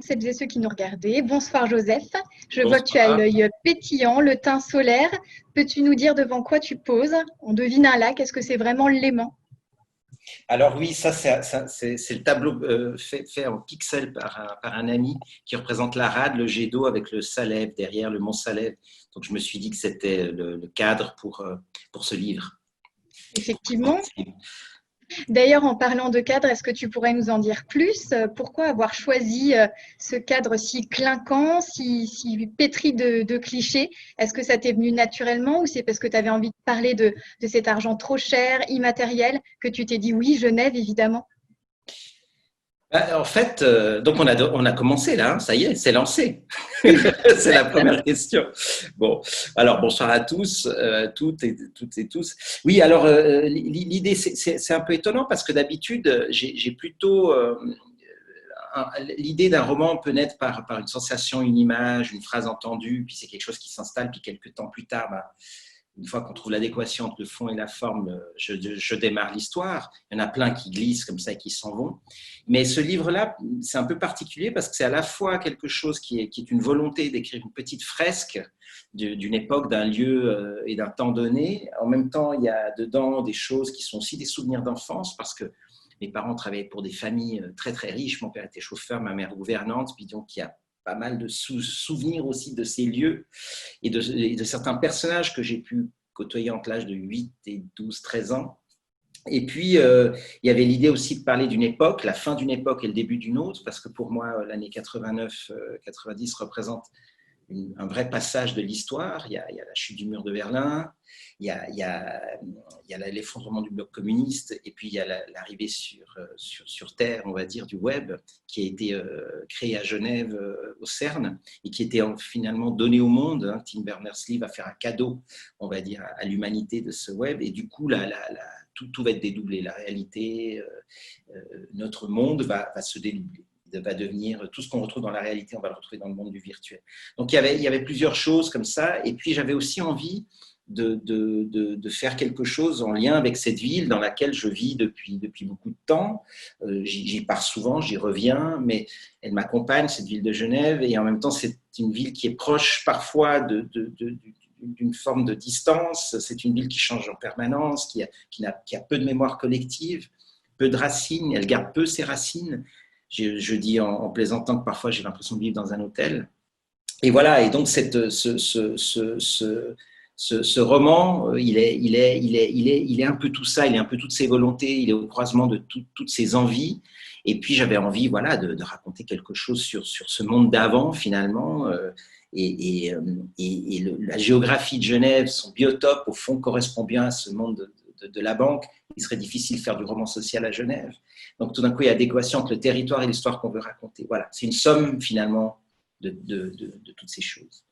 celles et ceux qui nous regardaient. Bonsoir Joseph. Je vois que tu as Bonsoir. l'œil pétillant, le teint solaire. Peux-tu nous dire devant quoi tu poses? On devine un lac. Est-ce que c'est vraiment l'aimant? Alors oui, c'est le tableau fait en pixels par un ami qui représente la rade, le jet d'eau avec le Salève derrière, le mont Salève. Donc je me suis dit que c'était le cadre pour ce livre. Effectivement. D'ailleurs, en parlant de cadre, est-ce que tu pourrais nous en dire plus? Pourquoi avoir choisi ce cadre si clinquant, si pétri de clichés? Est-ce que ça t'est venu naturellement ou c'est parce que tu avais envie de parler de cet argent trop cher, immatériel, que tu t'es dit oui, Genève, évidemment? En fait, donc on a commencé là, hein, ça y est, c'est lancé. C'est la première question. Bon, alors bonsoir à tous, toutes et tous. Oui, alors l'idée, c'est un peu étonnant parce que d'habitude, j'ai plutôt l'idée d'un roman peut naître par une sensation, une image, une phrase entendue, puis c'est quelque chose qui s'installe, puis quelques temps plus tard, bah, une fois qu'on trouve l'adéquation entre le fond et la forme, je démarre l'histoire. Il y en a plein qui glissent comme ça et qui s'en vont. Mais ce livre-là, c'est un peu particulier parce que c'est à la fois quelque chose qui est une volonté d'écrire une petite fresque d'une époque, d'un lieu et d'un temps donné. En même temps, il y a dedans des choses qui sont aussi des souvenirs d'enfance parce que mes parents travaillaient pour des familles très très riches. Mon père était chauffeur, ma mère gouvernante. Puis donc, il y a pas mal de souvenirs aussi de ces lieux et de certains personnages que j'ai pu côtoyer entre l'âge de 8 et 12, 13 ans. Et puis, il y avait l'idée aussi de parler d'une époque, la fin d'une époque et le début d'une autre, parce que pour moi, l'année 89-90 représente un vrai passage de l'histoire. Il y a la chute du mur de Berlin, il y a l'effondrement du bloc communiste, et puis il y a l'arrivée sur Terre, on va dire, du web, qui a été créé à Genève, au CERN, et qui était finalement donné au monde. Hein. Tim Berners-Lee va faire un cadeau, on va dire, à l'humanité de ce web, et du coup, tout va être dédoublé. La réalité, notre monde va se dédoubler, va devenir tout ce qu'on retrouve dans la réalité, on va le retrouver dans le monde du virtuel. Donc il y avait plusieurs choses comme ça, et puis j'avais aussi envie de faire quelque chose en lien avec cette ville dans laquelle je vis depuis beaucoup de temps. J'y pars souvent, j'y reviens, mais elle m'accompagne, cette ville de Genève, et en même temps c'est une ville qui est proche parfois d'une forme de distance. C'est une ville qui change en permanence, qui a peu de mémoire collective, peu de racines, elle garde peu ses racines. Je dis en plaisantant que parfois j'ai l'impression de vivre dans un hôtel. Et voilà, et donc ce roman, il est un peu tout ça, il est un peu toutes ses volontés, il est au croisement de toutes ses envies. Et puis j'avais envie, voilà, de raconter quelque chose sur ce monde d'avant finalement. La géographie de Genève, son biotope, au fond, correspond bien à ce monde de la banque. Il serait difficile de faire du roman social à Genève. Donc tout d'un coup, il y a adéquation entre le territoire et l'histoire qu'on veut raconter. Voilà, c'est une somme finalement de toutes ces choses.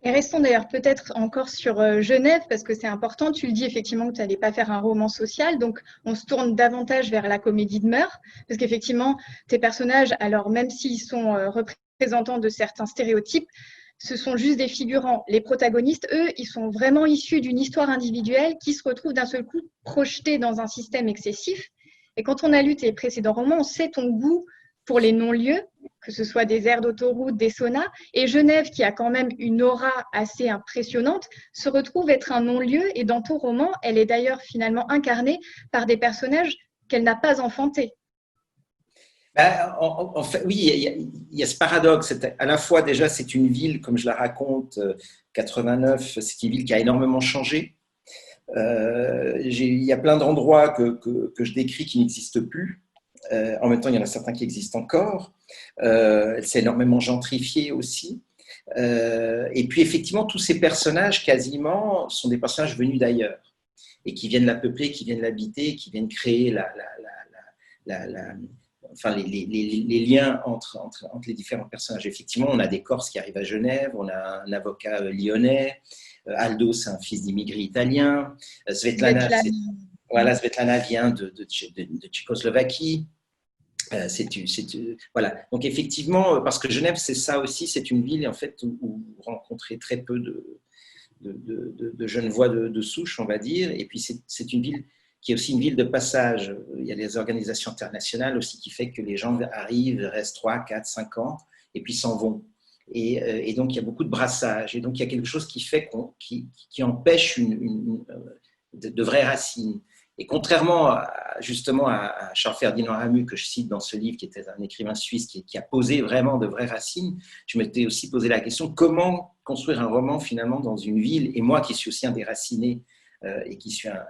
Et restons d'ailleurs peut-être encore sur Genève, parce que c'est important. Tu le dis effectivement que tu n'allais pas faire un roman social, donc on se tourne davantage vers la comédie de mœurs, parce qu'effectivement, tes personnages, alors même s'ils sont représentants de certains stéréotypes, ce sont juste des figurants. Les protagonistes, eux, ils sont vraiment issus d'une histoire individuelle qui se retrouve d'un seul coup projetée dans un système excessif. Et quand on a lu tes précédents romans, on sait ton goût pour les non-lieux, que ce soit des aires d'autoroute, des saunas. Et Genève, qui a quand même une aura assez impressionnante, se retrouve être un non-lieu. Et dans ton roman, elle est d'ailleurs finalement incarnée par des personnages qu'elle n'a pas enfantés. En fait, oui, il y a ce paradoxe. À la fois, déjà, c'est une ville, comme je la raconte, 89, c'est une ville qui a énormément changé. Il y a plein d'endroits que je décris qui n'existent plus. En même temps, il y en a certains qui existent encore. C'est énormément gentrifié aussi. Et puis, effectivement, tous ces personnages, quasiment, sont des personnages venus d'ailleurs et qui viennent la peupler, qui viennent l'habiter, qui viennent créer enfin, les liens entre les différents personnages. Effectivement, on a des Corses qui arrivent à Genève, on a un avocat lyonnais, Aldo, c'est un fils d'immigrés italiens, Svetlana, Svetlana vient de Tchécoslovaquie. Voilà. Donc effectivement, parce que Genève, c'est ça aussi, c'est une ville en fait où vous rencontrez très peu de Genevois de souche, on va dire, et puis c'est une ville qui est aussi une ville de passage. Il y a des organisations internationales aussi qui fait que les gens arrivent, restent 3, 4, 5 ans, et puis s'en vont. Et donc, il y a beaucoup de brassage. Et donc, il y a quelque chose qui fait qui empêche de vraies racines. Et contrairement justement à Charles Ferdinand Ramus, que je cite dans ce livre, qui était un écrivain suisse qui a posé vraiment de vraies racines, je m'étais aussi posé la question, comment construire un roman finalement dans une ville, et moi qui suis aussi un déraciné et qui suis un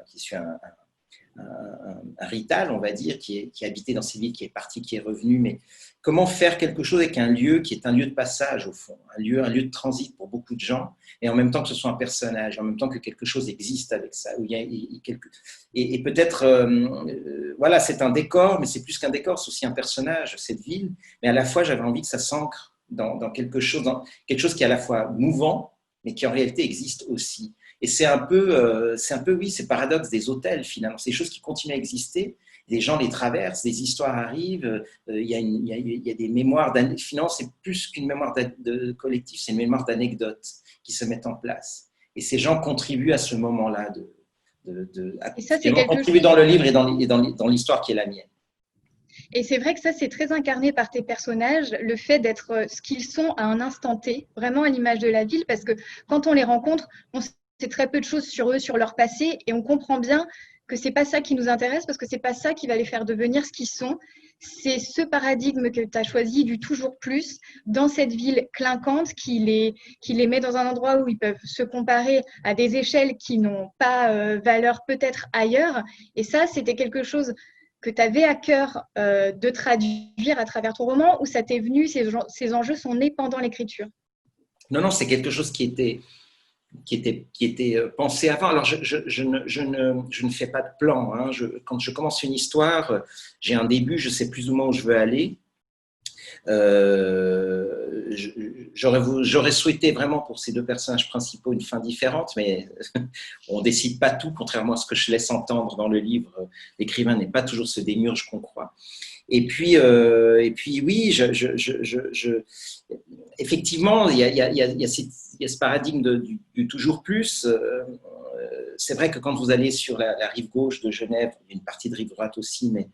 rital, on va dire, qui habitait dans ces villes, qui est parti, qui est revenu, mais comment faire quelque chose avec un lieu qui est un lieu de passage au fond, un lieu de transit pour beaucoup de gens, et en même temps que ce soit un personnage, en même temps que quelque chose existe avec ça, où et peut-être, voilà, c'est un décor, mais c'est plus qu'un décor, c'est aussi un personnage, cette ville, mais à la fois j'avais envie que ça s'ancre dans quelque chose qui est à la fois mouvant, mais qui en réalité existe aussi. Et c'est un peu, oui, c'est le paradoxe des hôtels finalement. C'est des choses qui continuent à exister. Les gens les traversent, des histoires arrivent. Il y a des mémoires d'anecdotes. Finalement, c'est plus qu'une mémoire de collectif, c'est une mémoire d'anecdotes qui se mettent en place. Et ces gens contribuent à ce moment-là et ça, c'est quelque contribuent chose... dans le livre et dans l'histoire qui est la mienne. Et c'est vrai que ça, c'est très incarné par tes personnages, le fait d'être ce qu'ils sont à un instant T, vraiment à l'image de la ville, parce que quand on les rencontre, on sait très peu de choses sur eux, sur leur passé, et on comprend bien que c'est pas ça qui nous intéresse, parce que c'est pas ça qui va les faire devenir ce qu'ils sont. C'est ce paradigme que tu as choisi du toujours plus dans cette ville clinquante qui les met dans un endroit où ils peuvent se comparer à des échelles qui n'ont pas valeur peut-être ailleurs. Et ça, c'était quelque chose que tu avais à cœur de traduire à travers ton roman, ou ça t'est venu, ces enjeux sont nés pendant l'écriture? Non, c'est quelque chose qui était pensé avant. Alors, je ne fais pas de plan. Hein. Quand je commence une histoire, j'ai un début, je sais plus ou moins où je veux aller. J'aurais souhaité vraiment pour ces deux personnages principaux une fin différente, mais on ne décide pas tout, contrairement à ce que je laisse entendre dans le livre. L'écrivain n'est pas toujours ce démiurge qu'on croit. Et puis oui, effectivement, il y a ce paradigme du toujours plus. C'est vrai que quand vous allez sur la rive gauche de Genève, il y a une partie de rive droite aussi, mais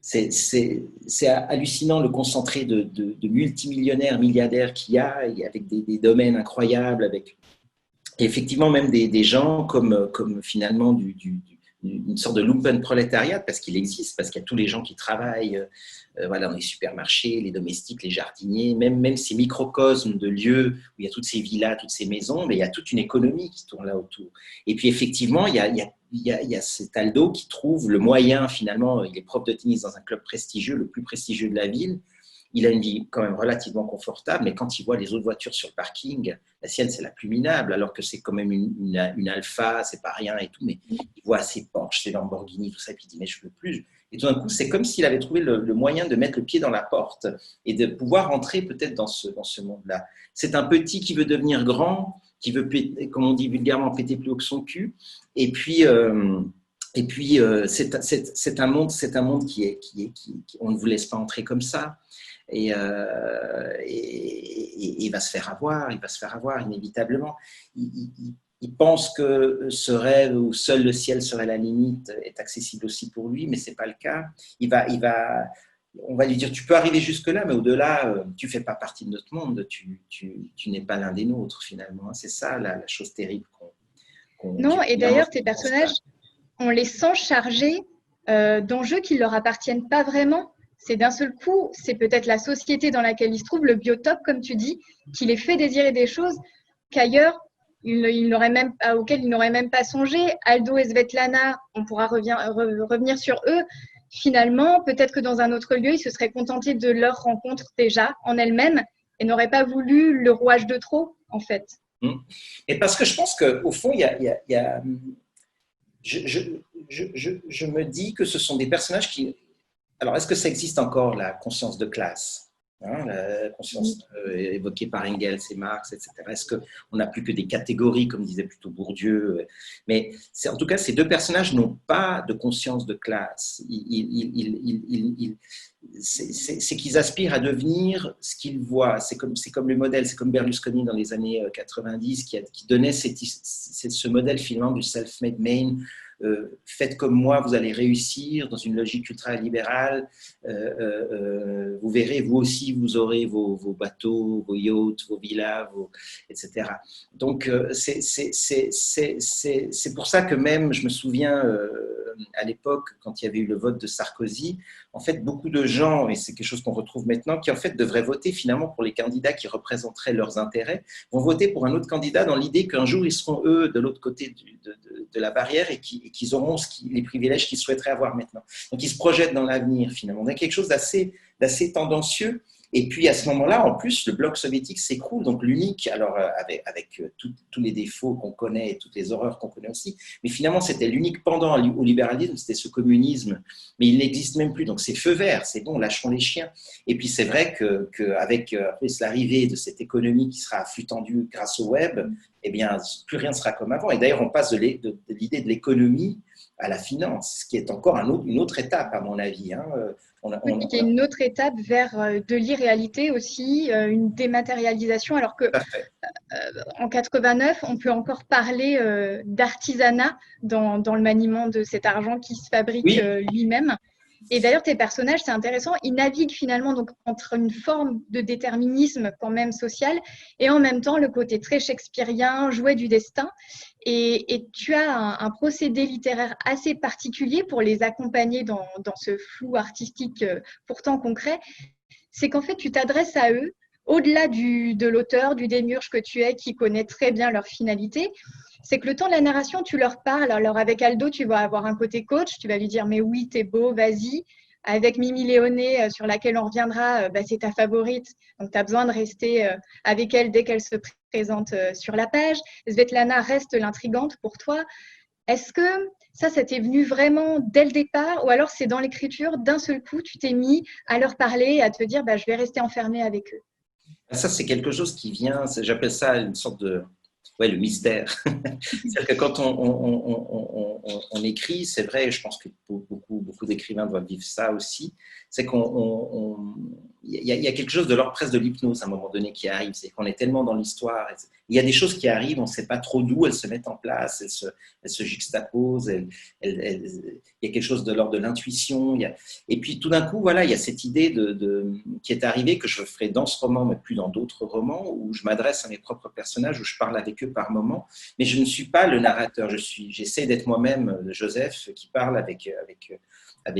c'est hallucinant le concentré de multimillionnaires, milliardaires qu'il y a, avec des domaines incroyables, avec et effectivement même des gens comme finalement une sorte de lumpenprolétariat, parce qu'il existe, parce qu'il y a tous les gens qui travaillent voilà, dans les supermarchés, les domestiques, les jardiniers, même ces microcosmes de lieux où il y a toutes ces villas, toutes ces maisons, mais il y a toute une économie qui tourne là autour. Et puis effectivement, il y a cet Aldo qui trouve le moyen, finalement, il est prof de tennis dans un club prestigieux, le plus prestigieux de la ville. Il a une vie quand même relativement confortable, mais quand il voit les autres voitures sur le parking, la sienne, c'est la plus minable, alors que c'est quand même une Alfa, c'est pas rien et tout, mais il voit ses Porsche, ses Lamborghini, tout ça, et puis il dit, mais je veux plus. Et tout d'un coup, c'est comme s'il avait trouvé le moyen de mettre le pied dans la porte et de pouvoir entrer peut-être dans ce monde-là. C'est un petit qui veut devenir grand, qui veut, comme on dit vulgairement, péter plus haut que son cul, et puis c'est un monde qui on ne vous laisse pas entrer comme ça. Et il va se faire avoir inévitablement. Il pense que ce rêve où seul le ciel serait la limite est accessible aussi pour lui, mais ce n'est pas le cas. On va lui dire, tu peux arriver jusque-là, mais au-delà, tu ne fais pas partie de notre monde, tu n'es pas l'un des nôtres finalement. C'est ça la chose terrible Non, et d'ailleurs, tes personnages, on les sent chargés d'enjeux qui ne leur appartiennent pas vraiment. C'est d'un seul coup, c'est peut-être la société dans laquelle ils se trouvent, le biotope, comme tu dis, qui les fait désirer des choses qu'ailleurs, auxquelles ils n'auraient même pas songé. Aldo et Svetlana, on pourra revenir sur eux. Finalement, peut-être que dans un autre lieu, ils se seraient contentés de leur rencontre déjà en elles-mêmes et n'auraient pas voulu le rouage de trop, en fait. Et parce que je pense qu'au fond, je me dis que ce sont des personnages qui... Alors, est-ce que ça existe encore, la conscience de classe, hein, la conscience évoquée par Engels et Marx, etc. Est-ce qu'on n'a plus que des catégories, comme disait plutôt Bourdieu? Mais en tout cas, ces deux personnages n'ont pas de conscience de classe. C'est qu'ils aspirent à devenir ce qu'ils voient. C'est comme le modèle, c'est comme Berlusconi dans les années 90 qui donnait ce modèle finalement du self-made man, faites comme moi, vous allez réussir dans une logique ultra-libérale. Vous verrez, vous aussi, vous aurez vos bateaux, vos yachts, vos villas, etc. Donc, c'est pour ça que même, je me souviens, à l'époque, quand il y avait eu le vote de Sarkozy, en fait, beaucoup de gens, et c'est quelque chose qu'on retrouve maintenant, qui en fait devraient voter finalement pour les candidats qui représenteraient leurs intérêts, vont voter pour un autre candidat dans l'idée qu'un jour, ils seront, eux, de l'autre côté de la barrière et qu'ils auront les privilèges qu'ils souhaiteraient avoir maintenant. Donc, ils se projettent dans l'avenir, finalement. On a quelque chose d'assez tendancieux. Et puis, à ce moment-là, en plus, le bloc soviétique s'écroule. Donc, l'unique, alors avec tous les défauts qu'on connaît et toutes les horreurs qu'on connaît aussi, mais finalement, c'était l'unique pendant au libéralisme, c'était ce communisme. Mais il n'existe même plus. Donc, c'est feu vert, c'est bon, lâchons les chiens. Et puis, c'est vrai qu'avec l'arrivée de cette économie qui sera à flux tendu grâce au web, eh bien, plus rien ne sera comme avant. Et d'ailleurs, on passe de l'idée de l'économie à la finance, ce qui est encore une autre étape, à mon avis. Oui, il y a une autre étape vers de l'irréalité aussi, une dématérialisation, alors que en 89, on peut encore parler d'artisanat dans le maniement de cet argent qui se fabrique lui-même. Et d'ailleurs, tes personnages, c'est intéressant, ils naviguent finalement donc entre une forme de déterminisme quand même social et en même temps le côté très shakespearien, jouet du destin. Et tu as un procédé littéraire assez particulier pour les accompagner dans ce flou artistique pourtant concret. C'est qu'en fait, tu t'adresses à eux au-delà de l'auteur, du démiurge que tu es, qui connaît très bien leur finalité. C'est que le temps de la narration, tu leur parles. Alors avec Aldo, tu vas avoir un côté coach, tu vas lui dire « mais oui, t'es beau, vas-y ». Avec Mimi Léoné, sur laquelle on reviendra, c'est ta favorite, donc tu as besoin de rester avec elle dès qu'elle se présente sur la page. Svetlana reste l'intrigante pour toi. Est-ce que ça t'est venu vraiment dès le départ ou alors c'est dans l'écriture, d'un seul coup, tu t'es mis à leur parler et à te dire je vais rester enfermée avec eux? Ça, c'est quelque chose qui vient, j'appelle ça une sorte de… Ouais, le mystère. C'est-à-dire que quand on écrit, c'est vrai, je pense que beaucoup d'écrivains doivent vivre ça aussi, c'est il y a quelque chose de l'ordre presque de l'hypnose à un moment donné qui arrive, c'est qu'on est tellement dans l'histoire, il y a des choses qui arrivent, on ne sait pas trop d'où elles se mettent en place, elles se juxtaposent, il y a quelque chose de l'ordre de l'intuition, et puis tout d'un coup, voilà, il y a cette idée qui est arrivée que je ferai dans ce roman, mais plus dans d'autres romans, où je m'adresse à mes propres personnages, où je parle avec eux par moments, mais je ne suis pas le narrateur, j'essaie d'être moi-même le Joseph qui parle avec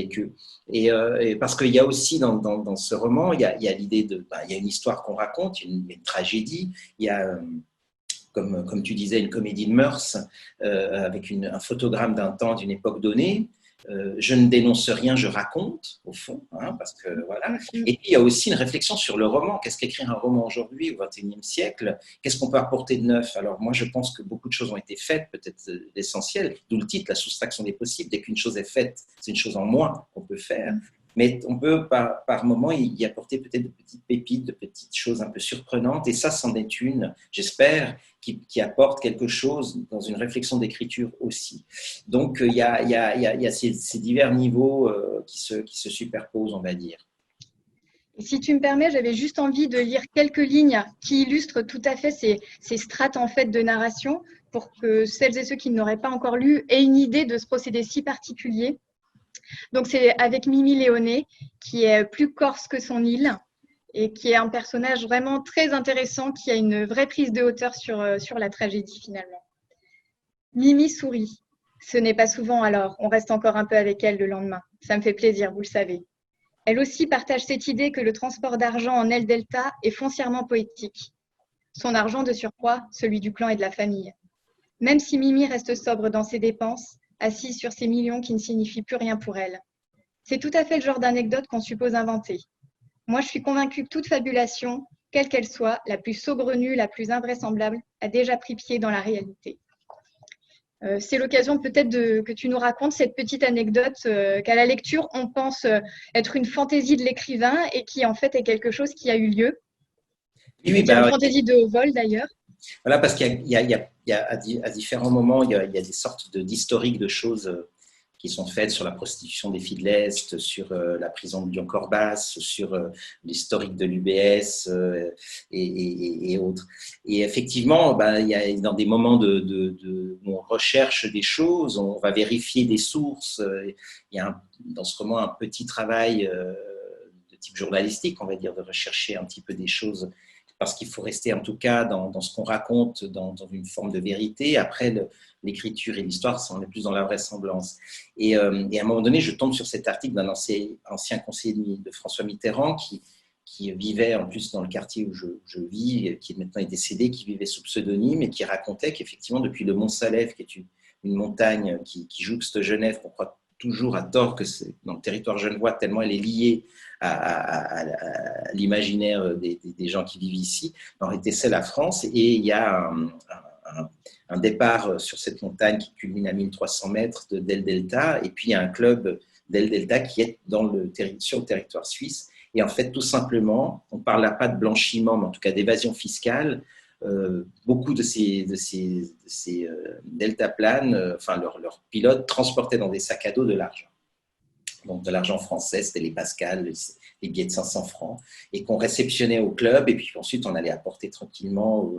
eux. Et parce qu'il y a aussi dans ce roman, il y a l'idée il y a une histoire qu'on raconte, il y a une tragédie, il y a, comme tu disais, une comédie de mœurs avec un photogramme d'un temps, d'une époque donnée. Je ne dénonce rien, je raconte, au fond, parce que voilà. Et puis, il y a aussi une réflexion sur le roman. Qu'est-ce qu'écrire un roman aujourd'hui, au XXIe siècle? Qu'est-ce qu'on peut apporter de neuf? Alors, moi, je pense que beaucoup de choses ont été faites, peut-être l'essentiel, d'où le titre, la soustraction des possibles. Dès qu'une chose est faite, c'est une chose en moins qu'on peut faire. Mais on peut, par moment, y apporter peut-être de petites pépites, de petites choses un peu surprenantes. Et ça, c'en est une, j'espère, qui apporte quelque chose dans une réflexion d'écriture aussi. Donc, il y a ces divers niveaux qui se superposent, on va dire. Et si tu me permets, j'avais juste envie de lire quelques lignes qui illustrent tout à fait ces strates en fait de narration pour que celles et ceux qui n'auraient pas encore lu aient une idée de ce procédé si particulier. Donc, c'est avec Mimi Léoné, qui est plus corse que son île et qui est un personnage vraiment très intéressant, qui a une vraie prise de hauteur sur la tragédie finalement. Mimi sourit. Ce n'est pas souvent alors, on reste encore un peu avec elle le lendemain. Ça me fait plaisir, vous le savez. Elle aussi partage cette idée que le transport d'argent en El Delta est foncièrement poétique. Son argent de surcroît, celui du clan et de la famille. Même si Mimi reste sobre dans ses dépenses, assise sur ces millions qui ne signifient plus rien pour elle. C'est tout à fait le genre d'anecdote qu'on suppose inventer. Moi, je suis convaincue que toute fabulation, quelle qu'elle soit, la plus saugrenue, la plus invraisemblable, a déjà pris pied dans la réalité. C'est l'occasion peut-être que tu nous racontes cette petite anecdote qu'à la lecture, on pense être une fantaisie de l'écrivain et qui en fait est quelque chose qui a eu lieu. Oui, une fantaisie de vol d'ailleurs. Voilà, parce qu'il y a à différents moments, il y a des sortes d'historiques de choses qui sont faites sur la prostitution des filles de l'Est, sur la prison de Lyon-Corbas, sur l'historique de l'UBS et autres. Et effectivement, il y a dans des moments où on recherche des choses, on va vérifier des sources. Il y a dans ce roman un petit travail de type journalistique, on va dire, de rechercher un petit peu des choses, parce qu'il faut rester en tout cas dans ce qu'on raconte, dans une forme de vérité. Après, l'écriture et l'histoire, on est plus dans la vraisemblance. Et à un moment donné, je tombe sur cet article d'un ancien conseiller de François Mitterrand qui vivait en plus dans le quartier où je vis, qui maintenant est décédé, qui vivait sous pseudonyme et qui racontait qu'effectivement, depuis le Mont Salève, qui est une montagne qui jouxte Genève, qu'on croit toujours à tort que c'est dans le territoire genevois, tellement elle est liée à l'imaginaire des gens qui vivent ici. En réalité, c'est la France, et il y a un départ sur cette montagne qui culmine à 1300 mètres d'El Delta, et puis il y a un club d'El Delta qui est sur le territoire suisse. Et en fait, tout simplement, on ne parle là pas de blanchiment, mais en tout cas d'évasion fiscale. Beaucoup de ces deltaplanes, enfin leurs pilotes transportaient dans des sacs à dos de l'argent. Donc de l'argent français, c'était les Pascal, les billets de 500 francs, et qu'on réceptionnait au club, et puis ensuite on allait apporter tranquillement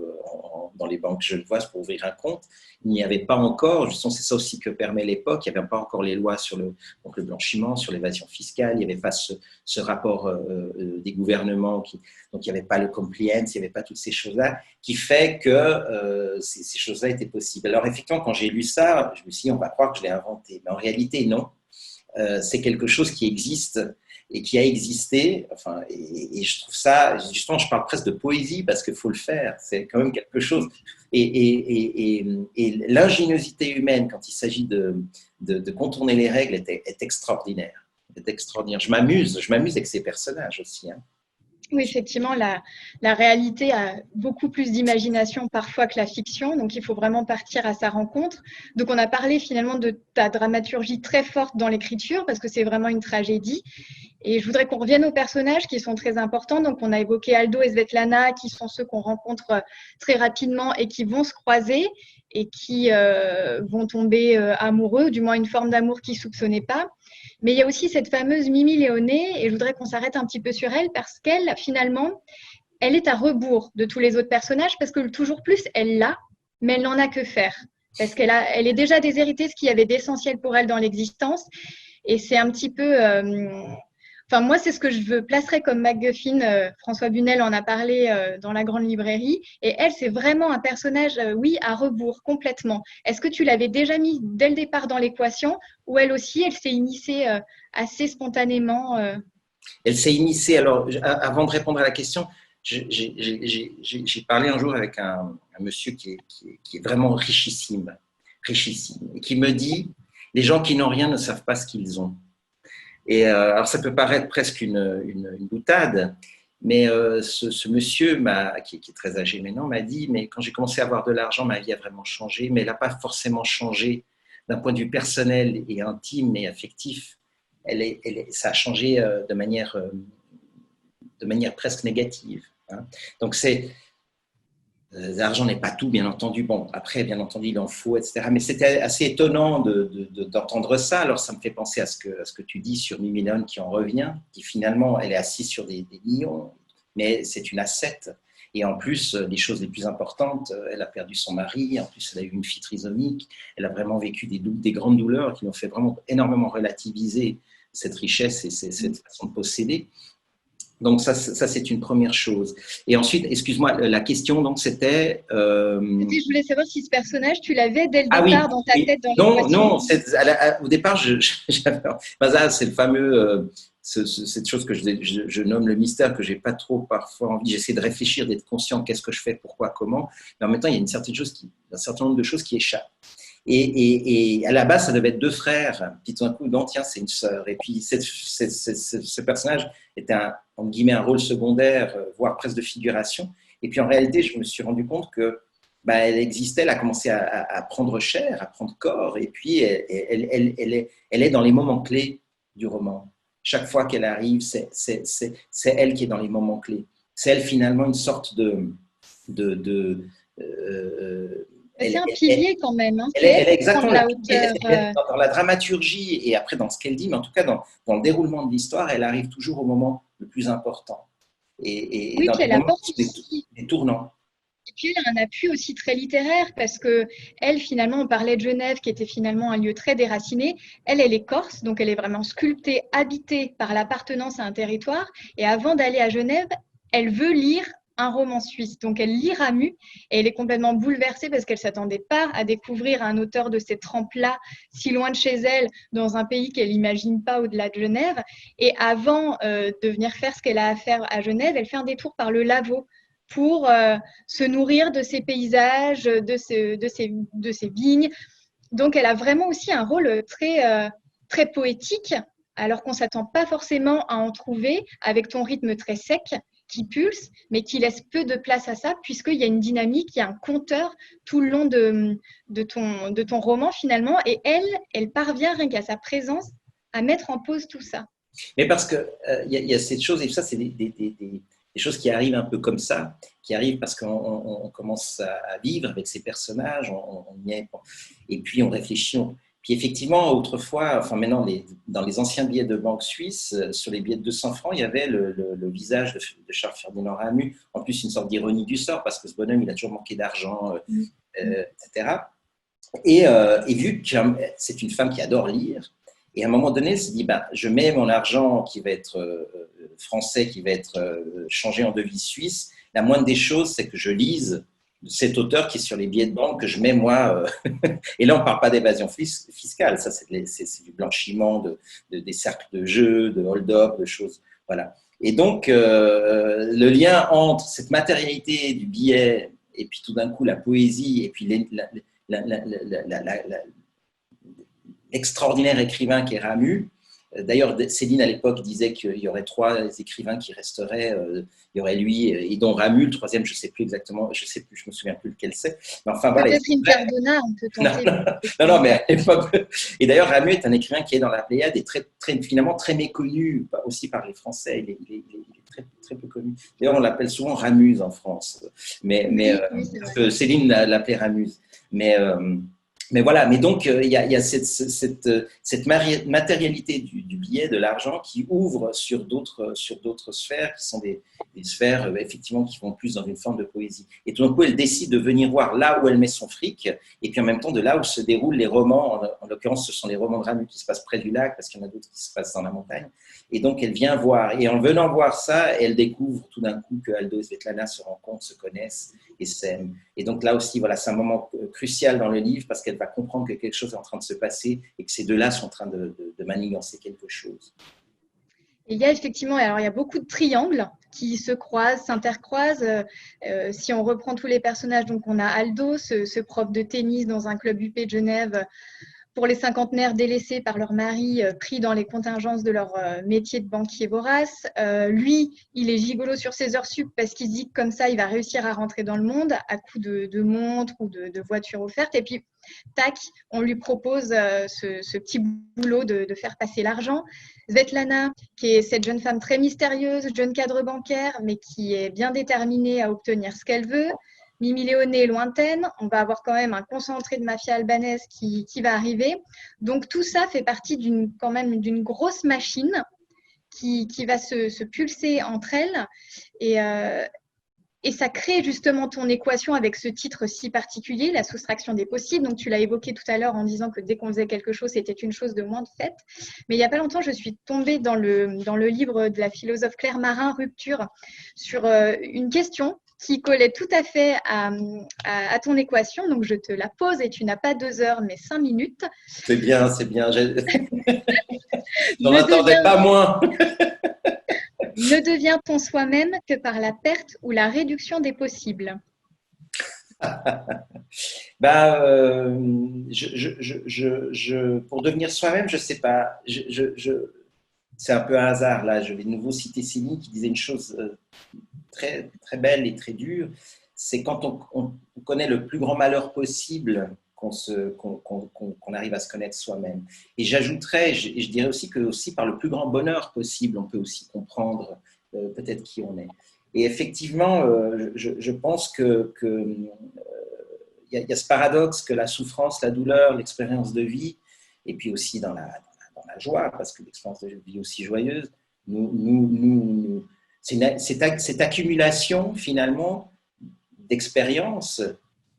dans les banques genevoises pour ouvrir un compte. Il n'y avait pas encore, justement c'est ça aussi que permet l'époque, il n'y avait pas encore les lois sur le blanchiment, sur l'évasion fiscale, il n'y avait pas ce rapport des gouvernements, donc il n'y avait pas le compliance, il n'y avait pas toutes ces choses-là, qui fait que ces choses-là étaient possibles. Alors effectivement, quand j'ai lu ça, je me suis dit, on va croire que je l'ai inventé, mais en réalité non. C'est quelque chose qui existe et qui a existé. Enfin, et je trouve ça, justement, je parle presque de poésie parce qu'il faut le faire. C'est quand même quelque chose. Et l'ingéniosité humaine, quand il s'agit de contourner les règles, est extraordinaire. Est extraordinaire. Je m'amuse avec ces personnages aussi. Hein. Oui, effectivement, la réalité a beaucoup plus d'imagination parfois que la fiction, donc il faut vraiment partir à sa rencontre. Donc on a parlé finalement de ta dramaturgie très forte dans l'écriture, parce que c'est vraiment une tragédie. Et je voudrais qu'on revienne aux personnages qui sont très importants. Donc on a évoqué Aldo et Svetlana, qui sont ceux qu'on rencontre très rapidement et qui vont se croiser et qui vont tomber amoureux, ou du moins une forme d'amour qu'ils ne soupçonnaient pas. Mais il y a aussi cette fameuse Mimi Léoné, et je voudrais qu'on s'arrête un petit peu sur elle, parce qu'elle, finalement, elle est à rebours de tous les autres personnages, parce que toujours plus, elle l'a, mais elle n'en a que faire. Parce elle est déjà déshéritée, ce qu'il y avait d'essentiel pour elle dans l'existence. Et c'est un petit peu... Enfin, moi, c'est ce que je placerais comme MacGuffin. François Bunel en a parlé dans La Grande Librairie. Et elle, c'est vraiment un personnage, oui, à rebours, complètement. Est-ce que tu l'avais déjà mis dès le départ dans l'équation, ou elle aussi, elle s'est initiée assez spontanément Elle s'est initiée. Alors, avant de répondre à la question, j'ai parlé un jour avec un monsieur qui est vraiment richissime, et qui me dit, les gens qui n'ont rien ne savent pas ce qu'ils ont. Et alors, ça peut paraître presque une boutade, mais ce monsieur, qui est très âgé maintenant, m'a dit, mais quand j'ai commencé à avoir de l'argent, ma vie a vraiment changé, mais elle n'a pas forcément changé d'un point de vue personnel et intime et affectif. Ça a changé de manière presque négative. Hein. Donc, l'argent n'est pas tout, bien entendu. Bon, après, bien entendu, il en faut, etc. Mais c'était assez étonnant d'entendre ça. Alors, ça me fait penser à ce que tu dis sur Mimi Léoné qui en revient, qui finalement, elle est assise sur des millions, mais c'est une ascète. Et en plus, les choses les plus importantes, elle a perdu son mari, en plus, elle a eu une fille trisomique, elle a vraiment vécu des grandes douleurs qui l'ont fait vraiment énormément relativiser cette richesse et cette façon de posséder. Donc ça c'est une première chose. Et ensuite, excuse-moi, la question donc c'était. Je voulais savoir si ce personnage, tu l'avais dès le départ dans ta tête, dans l'équation. Non, au départ, j'avais. C'est le fameux, cette chose que je nomme le mystère, que j'ai pas trop parfois envie. J'essaie de réfléchir, d'être conscient de qu'est-ce que je fais, pourquoi, comment. Mais en même temps, il y a un certain nombre de choses qui échappent. Et à la base, ça devait être deux frères. Puis tout d'un coup, non, tiens, c'est une sœur. Et puis ce personnage était en guillemets un rôle secondaire, voire presque de figuration. Et puis en réalité, je me suis rendu compte que elle existait, elle a commencé à prendre chair, à prendre corps. Et puis elle est dans les moments clés du roman. Chaque fois qu'elle arrive, c'est elle qui est dans les moments clés. C'est elle finalement une sorte C'est elle, un elle, pilier quand même, hein. C'est elle elle est qui prend de exactement la hauteur. dans la dramaturgie et après dans ce qu'elle dit, mais en tout cas dans le déroulement de l'histoire, elle arrive toujours au moment le plus important et Oui, dans puis les elle moments apporte qui sont aussi. des tournants. Et puis elle a un appui aussi très littéraire parce que elle, finalement, on parlait de Genève qui était finalement un lieu très déraciné. Elle est corse, donc elle est vraiment sculptée, habitée par l'appartenance à un territoire. Et avant d'aller à Genève, elle veut lire un roman suisse. Donc elle lit Ramu et elle est complètement bouleversée parce qu'elle ne s'attendait pas à découvrir un auteur de cette trempe-là, si loin de chez elle, dans un pays qu'elle n'imagine pas au-delà de Genève. Et avant de venir faire ce qu'elle a à faire à Genève, elle fait un détour par le Lavaux pour se nourrir de ces paysages, de ces vignes. Donc, elle a vraiment aussi un rôle très poétique, alors qu'on ne s'attend pas forcément à en trouver avec ton rythme très sec qui pulse, mais qui laisse peu de place à ça, puisqu'il y a une dynamique, il y a un compteur tout le long de ton roman finalement, et elle parvient, rien qu'à sa présence, à mettre en pause tout ça. Mais parce que y a cette chose, et ça, c'est des choses qui arrivent un peu comme ça, qui arrivent parce qu'on commence à vivre avec ces personnages, on y est, et puis on réfléchit. Puis effectivement, autrefois, enfin maintenant, dans les anciens billets de banque suisse, sur les billets de 200 francs, il y avait le visage de Charles Ferdinand Ramu, en plus une sorte d'ironie du sort, parce que ce bonhomme, il a toujours manqué d'argent, etc. Et vu que c'est une femme qui adore lire, et à un moment donné, elle se dit, ben, je mets mon argent qui va être français, qui va être changé en devise suisse. La moindre des choses, c'est que je lise cet auteur qui est sur les billets de banque que je mets moi. Et là, on ne parle pas d'évasion fiscale, ça c'est du blanchiment des cercles de jeu, de hold-up, de choses. Voilà. Et donc, le lien entre cette matérialité du billet et puis tout d'un coup la poésie et puis l'extraordinaire écrivain qui est Ramu. D'ailleurs, Céline, à l'époque, disait qu'il y aurait 3 écrivains qui resteraient. Il y aurait lui, et dont Ramu, le troisième, je ne sais plus exactement, je me souviens plus lequel c'est. Mais enfin, voilà. Peut-être une Cardona, on peut Non, tenter. non, mais à l'époque. Et d'ailleurs, Ramu est un écrivain qui est dans la Pléiade et finalement très méconnu, aussi par les Français. Il est très peu connu. D'ailleurs, on l'appelle souvent Ramuse en France. Mais Céline l'appelait Ramuse. Mais voilà, mais donc il y a cette matérialité du billet, de l'argent, qui ouvre sur d'autres sphères, qui sont des sphères effectivement qui vont plus dans une forme de poésie. Et tout d'un coup, elle décide de venir voir là où elle met son fric, et puis en même temps de là où se déroulent les romans. En l'occurrence, ce sont les romans de Ramu qui se passent près du lac, parce qu'il y en a d'autres qui se passent dans la montagne. Et donc, elle vient voir. Et en venant voir ça, elle découvre tout d'un coup que Aldo et Svetlana se rencontrent, se connaissent et s'aiment. Et donc là aussi, voilà, c'est un moment crucial dans le livre parce qu'elle va comprendre que quelque chose est en train de se passer et que ces deux-là sont en train de manigancer quelque chose. Et il y a effectivement, alors il y a beaucoup de triangles qui se croisent, s'intercroisent. Si on reprend tous les personnages, donc on a Aldo, ce prof de tennis dans un club UP de Genève, pour les cinquantenaires délaissés par leur mari, pris dans les contingences de leur métier de banquier vorace. Lui, il est gigolo sur ses heures sup parce qu'il se dit que comme ça, il va réussir à rentrer dans le monde à coup de montres ou de voitures offertes. Et puis, tac, on lui propose ce petit boulot de faire passer l'argent. Svetlana, qui est cette jeune femme très mystérieuse, jeune cadre bancaire, mais qui est bien déterminée à obtenir ce qu'elle veut. Mimi Léoné lointaine, on va avoir quand même un concentré de mafia albanaise qui va arriver. Donc tout ça fait partie quand même d'une grosse machine qui va se pulser entre elles. Et ça crée justement ton équation avec ce titre si particulier, la soustraction des possibles. Donc tu l'as évoqué tout à l'heure en disant que dès qu'on faisait quelque chose, c'était une chose de moins de fait. Mais il n'y a pas longtemps, je suis tombée dans le livre de la philosophe Claire Marin, Rupture, sur une question qui collait tout à fait à ton équation. Donc, je te la pose et tu n'as pas 2 heures, mais 5 minutes. C'est bien, c'est bien. J'en attendais pas moins. Ne devient-on soi-même que par la perte ou la réduction des possibles? Pour devenir soi-même, je ne sais pas. C'est un peu un hasard, là. Je vais de nouveau citer Céline qui disait une chose très, très belle et très dure. C'est quand on connaît le plus grand malheur possible qu'on arrive à se connaître soi-même. Et j'ajouterais, je dirais aussi que aussi par le plus grand bonheur possible, on peut aussi comprendre peut-être qui on est. Et effectivement, je pense que y a ce paradoxe que la souffrance, la douleur, l'expérience de vie, et puis aussi dans la joie, parce que l'expérience de vie est aussi joyeuse, cette accumulation finalement d'expériences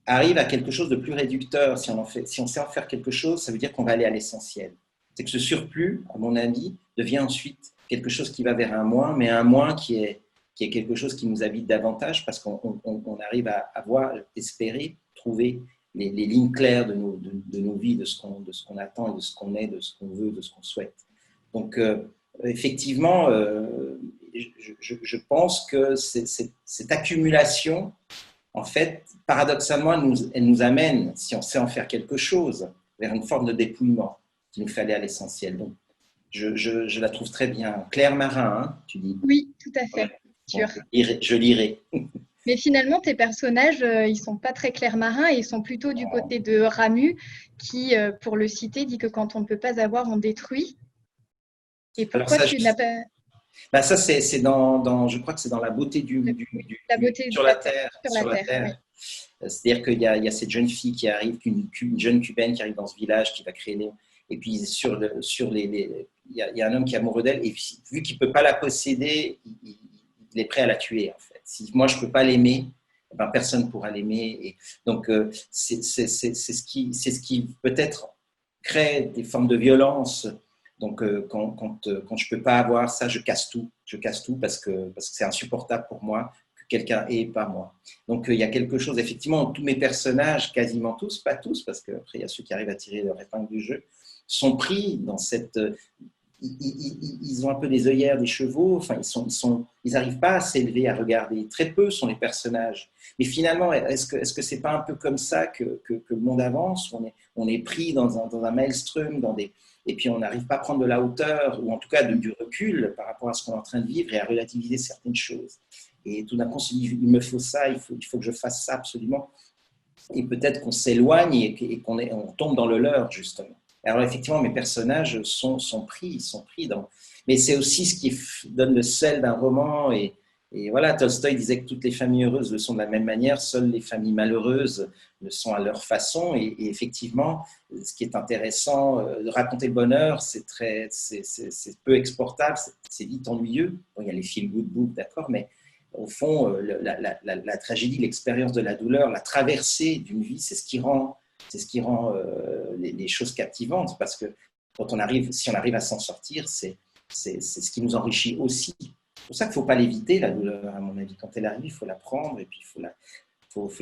arrive à quelque chose de plus réducteur. Si on sait en faire quelque chose, ça veut dire qu'on va aller à l'essentiel. C'est que ce surplus, à mon avis, devient ensuite quelque chose qui va vers un moins, mais un moins qui est quelque chose qui nous habite davantage parce qu'on arrive à voir, espérer, trouver les lignes claires de nos vies, de ce qu'on attend, et de ce qu'on est, de ce qu'on veut, de ce qu'on souhaite. Donc, effectivement, je pense que cette accumulation, en fait, paradoxalement, elle nous amène, si on sait en faire quelque chose, vers une forme de dépouillement qui nous fait aller à l'essentiel. Donc, je la trouve très bien. Claire Marin, hein, tu dis? Oui, tout à fait. Bon, je lirai. Mais finalement, tes personnages, ils sont pas très Claire Marin, ils sont plutôt du côté de Ramu, qui, pour le citer, dit que quand on ne peut pas avoir, on détruit. Et pourquoi tu n'as pas… Ben ça, c'est dans, je crois que c'est dans La beauté la beauté sur la terre. Sur la terre. Oui. C'est-à-dire qu'il y a cette jeune fille qui arrive, une jeune cubaine qui arrive dans ce village, qui va créer les… Et puis, il y a un homme qui est amoureux d'elle, et vu qu'il ne peut pas la posséder, il est prêt à la tuer, en fait. Si moi, je ne peux pas l'aimer, ben, personne ne pourra l'aimer. Et donc, c'est ce qui peut-être crée des formes de violence. Donc, quand je ne peux pas avoir ça, je casse tout. Je casse tout parce que c'est insupportable pour moi que quelqu'un ait pas moi. Donc, il y a quelque chose, effectivement, tous mes personnages, quasiment tous, pas tous, parce qu'après, il y a ceux qui arrivent à tirer leur épingle du jeu, sont pris dans cette… Ils ont un peu des œillères des chevaux, enfin, ils n'arrivent pas à s'élever, à regarder. Très peu sont les personnages. Mais finalement, est-ce que c'est pas un peu comme ça que le monde avance? On est pris dans un maelstrom, et puis on n'arrive pas à prendre de la hauteur, ou en tout cas du recul par rapport à ce qu'on est en train de vivre et à relativiser certaines choses. Et tout d'un coup, on se dit, il me faut ça, il faut que je fasse ça absolument. Et peut-être qu'on s'éloigne et on tombe dans le leurre, justement. Alors effectivement, mes personnages sont pris dans… Mais c'est aussi ce qui donne le sel d'un roman. Et voilà, Tolstoï disait que toutes les familles heureuses le sont de la même manière, seules les familles malheureuses le sont à leur façon. Et effectivement, ce qui est intéressant, de raconter le bonheur, c'est peu exportable, c'est vite ennuyeux. Bon, il y a les feel good books, d'accord, mais au fond, la tragédie, l'expérience de la douleur, la traversée d'une vie, c'est ce qui rend les choses captivantes, parce que si on arrive à s'en sortir, c'est ce qui nous enrichit aussi. C'est pour ça qu'il ne faut pas l'éviter, la douleur, à mon avis. Quand elle arrive, il faut la prendre et puis il faut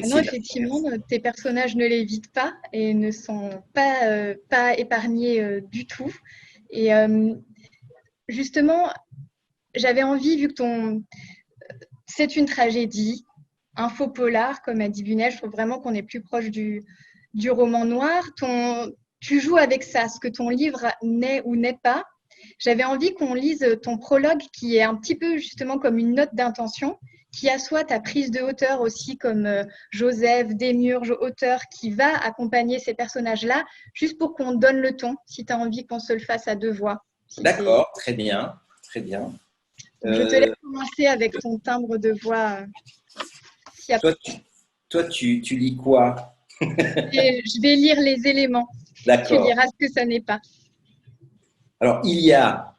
non, effectivement, tes personnages ne l'évitent pas et ne sont pas épargnés du tout. Et justement, j'avais envie, vu que c'est une tragédie, un faux polar, comme a dit Bunel, je trouve vraiment qu'on est plus proche du roman noir. Tu joues avec ça, ce que ton livre n'est ou n'est pas. J'avais envie qu'on lise ton prologue qui est un petit peu justement comme une note d'intention, qui assoit ta prise de hauteur aussi comme Joseph, Démiurge, auteur, qui va accompagner ces personnages-là, juste pour qu'on donne le ton, si tu as envie qu'on se le fasse à deux voix. D'accord, très bien, très bien. Je te laisse commencer avec ton timbre de voix. Toi, tu lis quoi? Je vais lire les éléments. D'accord. Tu liras ce que ça n'est pas. Alors, il y a…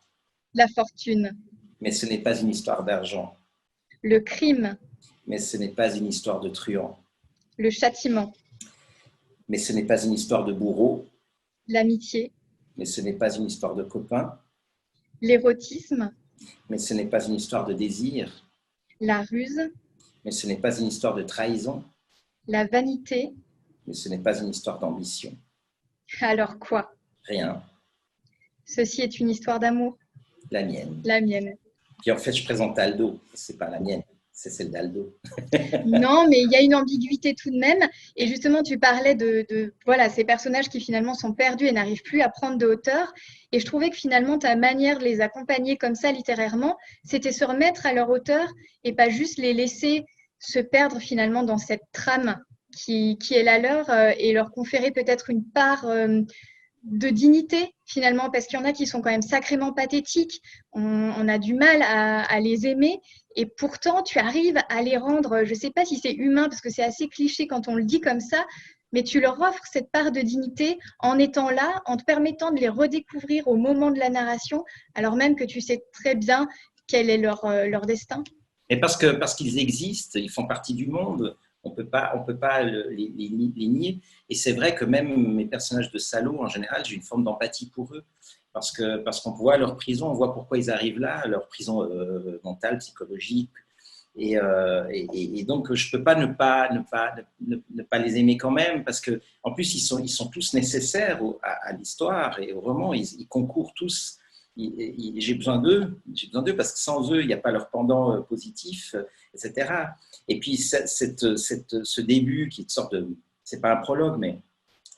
La fortune. Mais ce n'est pas une histoire d'argent. Le crime. Mais ce n'est pas une histoire de truand. Le châtiment. Mais ce n'est pas une histoire de bourreau. L'amitié. Mais ce n'est pas une histoire de copain. L'érotisme. Mais ce n'est pas une histoire de désir. La ruse. Mais ce n'est pas une histoire de trahison. La vanité. Mais ce n'est pas une histoire d'ambition. Alors quoi? Rien. Ceci est une histoire d'amour. La mienne. La mienne. Puis en fait, je présente Aldo. C'est pas la mienne, c'est celle d'Aldo. Non, mais il y a une ambiguïté tout de même. Et justement, tu parlais de voilà, ces personnages qui finalement sont perdus et n'arrivent plus à prendre de hauteur. Et je trouvais que finalement, ta manière de les accompagner comme ça littérairement, c'était se remettre à leur hauteur et pas juste les laisser se perdre finalement dans cette trame qui est la leur et leur conférer peut-être une part de dignité finalement, parce qu'il y en a qui sont quand même sacrément pathétiques. On a du mal à les aimer et pourtant tu arrives à les rendre, je ne sais pas si c'est humain parce que c'est assez cliché quand on le dit comme ça, mais tu leur offres cette part de dignité en étant là, en te permettant de les redécouvrir au moment de la narration, alors même que tu sais très bien quel est leur destin. Et parce qu'ils existent, ils font partie du monde, on peut pas les nier. Et c'est vrai que même mes personnages de salauds, en général, j'ai une forme d'empathie pour eux. Parce qu'on voit leur prison, on voit pourquoi ils arrivent là, leur prison mentale, psychologique. Et donc, je ne peux pas ne pas les aimer quand même, parce qu'en plus, ils sont tous nécessaires à l'histoire et au roman. Ils concourent tous. J'ai besoin d'eux parce que sans eux, il n'y a pas leur pendant positif, etc. Et puis, ce début qui est une sorte de. Ce n'est pas un prologue, mais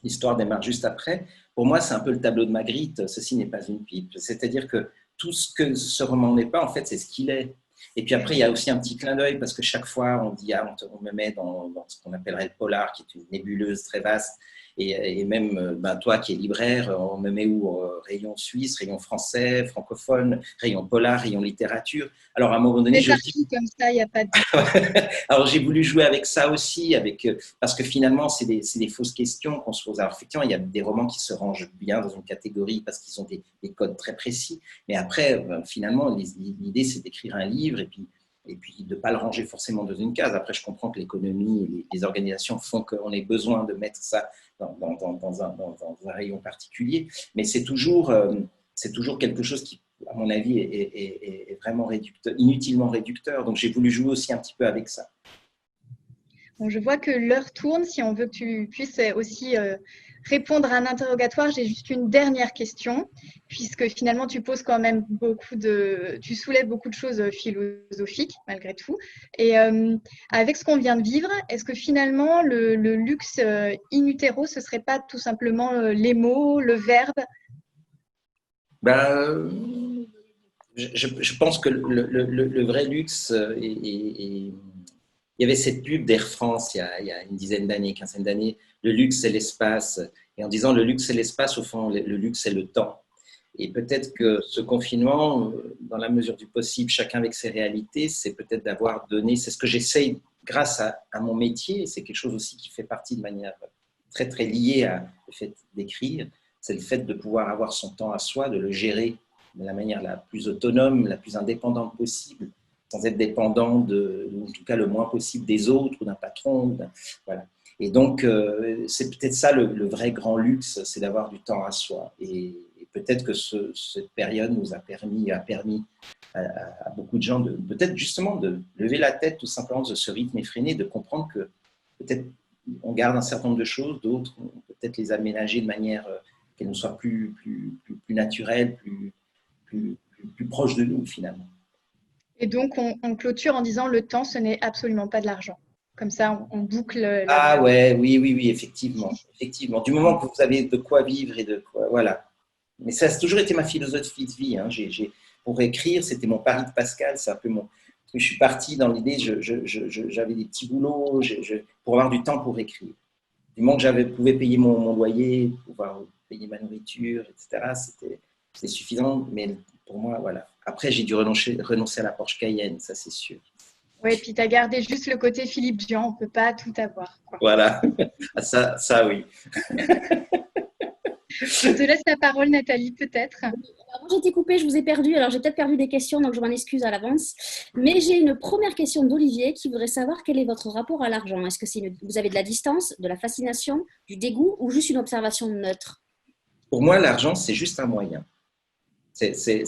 l'histoire démarre juste après. Pour moi, c'est un peu le tableau de Magritte. Ceci n'est pas une pipe. C'est-à-dire que tout ce que ce roman n'est pas, en fait, c'est ce qu'il est. Et puis après, il y a aussi un petit clin d'œil parce que chaque fois, on dit, on me met dans ce qu'on appellerait le polar, qui est une nébuleuse très vaste. Et même toi qui es libraire, on me met où rayon suisse, rayon français, francophone, rayon polar, rayon littérature. Alors à un moment donné, je dis comme ça, il n'y a pas de. Alors j'ai voulu jouer avec ça aussi, parce que finalement, c'est des fausses questions qu'on se pose. Alors effectivement, il y a des romans qui se rangent bien dans une catégorie parce qu'ils ont des codes très précis. Mais après, finalement, l'idée, c'est d'écrire un livre et puis de ne pas le ranger forcément dans une case. Après, je comprends que l'économie et les organisations font qu'on ait besoin de mettre ça dans un rayon particulier. Mais c'est toujours quelque chose qui, à mon avis, est vraiment inutilement réducteur. Donc, j'ai voulu jouer aussi un petit peu avec ça. Bon, je vois que l'heure tourne. Si on veut que tu puisses aussi répondre à un interrogatoire, j'ai juste une dernière question, puisque finalement, tu poses quand même tu soulèves beaucoup de choses philosophiques, malgré tout. Et avec ce qu'on vient de vivre, est-ce que finalement, le luxe in utero, ce ne serait pas tout simplement les mots, le verbe? Je pense que le vrai luxe il y avait cette pub d'Air France il y a une dizaine d'années, quinzaine d'années, le luxe c'est l'espace. Et en disant le luxe c'est l'espace, au fond, le luxe c'est le temps. Et peut-être que ce confinement, dans la mesure du possible, chacun avec ses réalités, c'est peut-être d'avoir donné, c'est ce que j'essaye grâce à mon métier, c'est quelque chose aussi qui fait partie de manière très très liée au fait d'écrire, c'est le fait de pouvoir avoir son temps à soi, de le gérer de la manière la plus autonome, la plus indépendante possible, sans être dépendant ou en tout cas le moins possible des autres ou d'un patron. Voilà. Et donc, c'est peut-être ça le vrai grand luxe, c'est d'avoir du temps à soi. Et peut-être que cette période nous a permis à beaucoup de gens peut-être justement de lever la tête tout simplement de ce rythme effréné, de comprendre que peut-être on garde un certain nombre de choses, d'autres, on peut peut-être les aménager de manière qu'elles nous soient plus naturelles, plus proches de nous finalement. Et donc, on clôture en disant le temps, ce n'est absolument pas de l'argent. Comme ça, on boucle. Ah ouais, oui, effectivement. Du moment que vous avez de quoi vivre et de quoi, voilà. Mais ça a toujours été ma philosophie de vie. Hein. Pour écrire, c'était mon pari de Pascal. C'est un peu je suis parti dans l'idée, j'avais des petits boulots pour avoir du temps pour écrire. Du moment que j'avais pouvais payer mon loyer, pouvoir payer ma nourriture, etc., c'était suffisant. Mais pour moi, voilà. Après, j'ai dû renoncer à la Porsche Cayenne, ça c'est sûr. Oui, et puis tu as gardé juste le côté Philippe Jean, on ne peut pas tout avoir. Quoi. Voilà, ça oui. Je te laisse la parole, Nathalie, peut-être. Alors, j'ai été coupée, je vous ai perdu. Alors, j'ai peut-être perdu des questions, donc je m'en excuse à l'avance. Mais j'ai une première question d'Olivier qui voudrait savoir quel est votre rapport à l'argent. Est-ce que vous avez de la distance, de la fascination, du dégoût ou juste une observation neutre? Pour moi, l'argent, c'est juste un moyen. C'est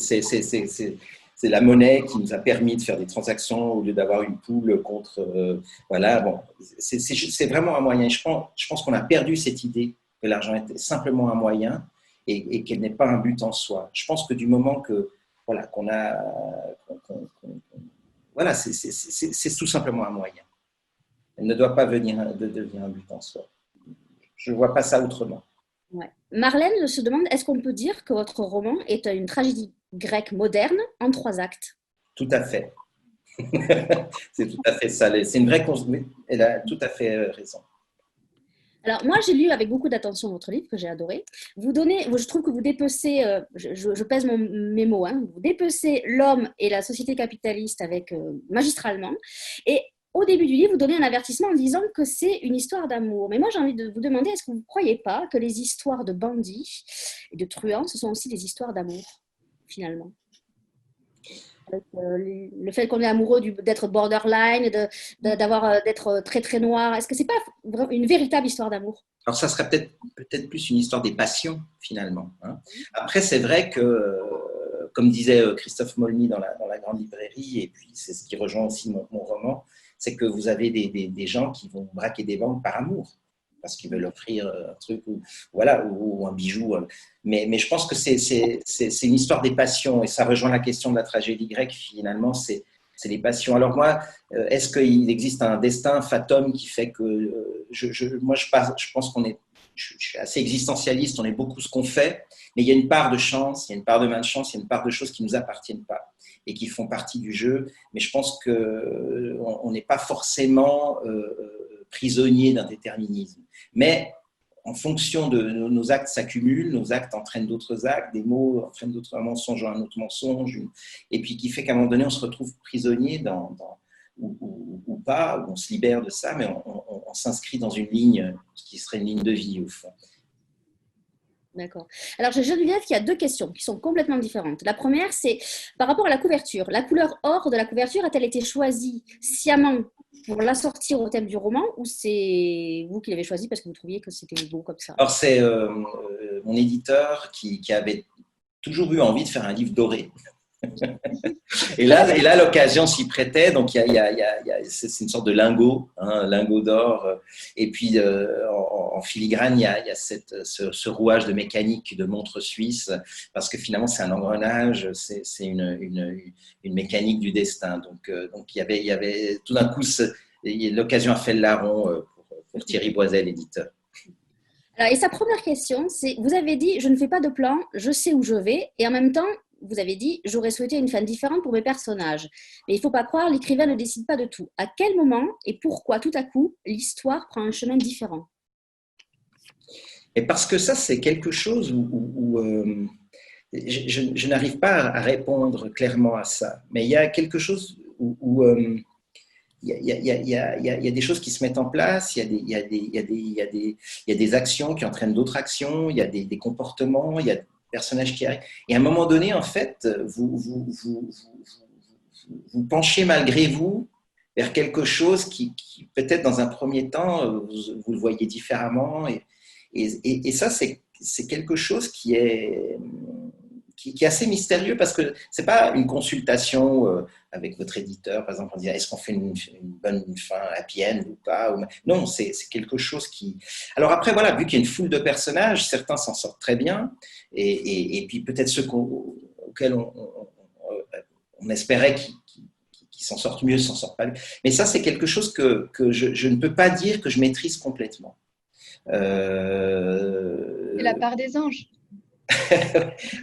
la monnaie qui nous a permis de faire des transactions au lieu d'avoir une poule contre… voilà, bon, c'est vraiment un moyen. Je pense qu'on a perdu cette idée que l'argent était simplement un moyen et qu'elle n'est pas un but en soi. Je pense que du moment que voilà, voilà, c'est tout simplement un moyen. Elle ne doit pas devenir un but en soi. Je ne vois pas ça autrement. Ouais. Marlène se demande, est-ce qu'on peut dire que votre roman est une tragédie grecque moderne en 3 actes? Tout à fait. C'est tout à fait ça. C'est une vraie… Elle a tout à fait raison. Alors, moi, j'ai lu avec beaucoup d'attention votre livre, que j'ai adoré. Je trouve que vous dépecez, je pèse mes mots, hein, vous dépecez l'homme et la société capitaliste magistralement. Et au début du livre, vous donnez un avertissement en disant que c'est une histoire d'amour. Mais moi, j'ai envie de vous demander, est-ce que vous ne croyez pas que les histoires de bandits et de truands, ce sont aussi des histoires d'amour, finalement? Avec, le fait qu'on est amoureux d'être borderline, d'être très très noir, est-ce que c'est pas une véritable histoire d'amour? Alors, ça serait peut-être plus une histoire des passions, finalement. Hein. Après, c'est vrai que, comme disait Christophe Molny dans la grande librairie, et puis c'est ce qui rejoint aussi mon roman, c'est que vous avez des gens qui vont braquer des banques par amour, parce qu'ils veulent offrir un truc ou un bijou. Mais je pense que c'est une histoire des passions, et ça rejoint la question de la tragédie grecque, finalement, c'est les passions. Alors moi, est-ce qu'il existe un destin fatum qui fait que… moi, je pense je suis assez existentialiste, on est beaucoup ce qu'on fait, mais il y a une part de chance, il y a une part de malchance, il y a une part de choses qui ne nous appartiennent pas et qui font partie du jeu. Mais je pense qu'on n'est pas forcément prisonnier d'un déterminisme. Mais en fonction de nos actes s'accumulent, nos actes entraînent d'autres actes, des mots entraînent d'autres mensonges, un autre mensonge, et puis qui fait qu'à un moment donné, on se retrouve prisonnier ou pas, ou on se libère de ça, mais on s'inscrit dans une ligne qui serait une ligne de vie au fond. D'accord. Alors, chez Geneviève, il y a deux questions qui sont complètement différentes. La première, c'est par rapport à la couverture. La couleur or de la couverture a-t-elle été choisie sciemment pour l'assortir au thème du roman, ou c'est vous qui l'avez choisi parce que vous trouviez que c'était beau comme ça? Alors, c'est mon éditeur qui avait toujours eu envie de faire un livre doré. Et là, l'occasion s'y prêtait. Donc, c'est une sorte de lingot, hein, lingot d'or. Et puis, en filigrane, il y a ce rouage de mécanique de montre suisse, parce que finalement, c'est un engrenage, c'est une mécanique du destin. Donc il y avait tout d'un coup, l'occasion a fait le larron pour Thierry Boisel, l'éditeur. Alors, et sa première question, c'est, vous avez dit, je ne fais pas de plan, je sais où je vais, et en même temps, vous avez dit, j'aurais souhaité une fin différente pour mes personnages. Mais il ne faut pas croire, l'écrivain ne décide pas de tout. À quel moment et pourquoi, tout à coup, l'histoire prend un chemin différent? Et parce que ça, c'est quelque chose où je n'arrive pas à répondre clairement à ça. Mais il y a quelque chose où il y a des choses qui se mettent en place, il y a des actions qui entraînent d'autres actions, il y a des comportements, il y a des personnages qui arrivent. Et à un moment donné, en fait, vous penchez malgré vous vers quelque chose qui peut-être dans un premier temps, vous le voyez différemment. Et ça, c'est quelque chose qui est assez mystérieux, parce que ce n'est pas une consultation avec votre éditeur, par exemple, en disant est-ce qu'on fait une bonne fin happy end ou pas. Non, c'est quelque chose qui… Alors après, voilà, vu qu'il y a une foule de personnages, certains s'en sortent très bien, et puis peut-être ceux auxquels on espérait qu'ils s'en sortent mieux, s'en sortent pas mieux. Mais ça, c'est quelque chose que je ne peux pas dire que je maîtrise complètement. C'est la part des anges.